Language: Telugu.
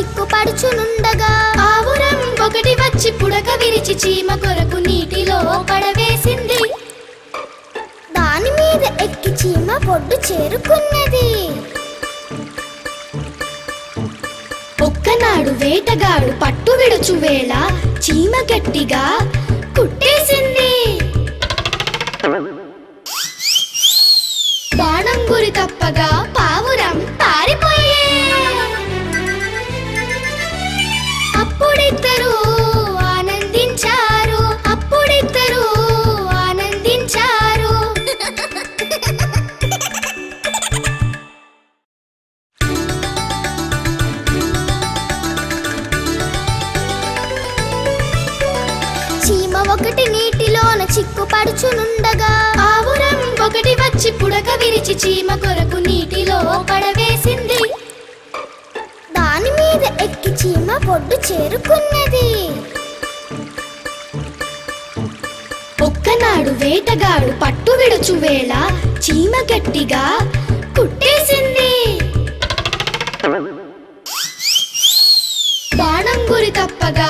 చిక్కుపడుచునుండగా పావురం ఒకటి వచ్చి పుడక విరిచి చీమ కొరకు నీటిలో పడవేసింది. దాని మీద ఎక్కి చీమ పొడ్డు చేరుకున్నది. ఒక్కనాడు వేటగాడు పట్టు విడుచు వేళ చీమ గట్టిగా కుట్టేసింది. బాణం గురి తప్పగా పావురం పారిపోయే. అప్పుడిద్దరూ ఆనందించారు. చీమ ఒకటి నీటిలోన చిక్కుపడుచునుండగా పావురం ఒకటి వచ్చి పుడక విరిచి చీమ కొరకు నీటిలో పడవేసింది. దాని మీద ఎక్కి చీమ పొడ్డు చేరుకున్నది. ఒక్కనాడు వేటగాడు పట్టు విడుచు వేళ చీమ గట్టిగా కుట్టేసింది. బాణం గురి తప్పగా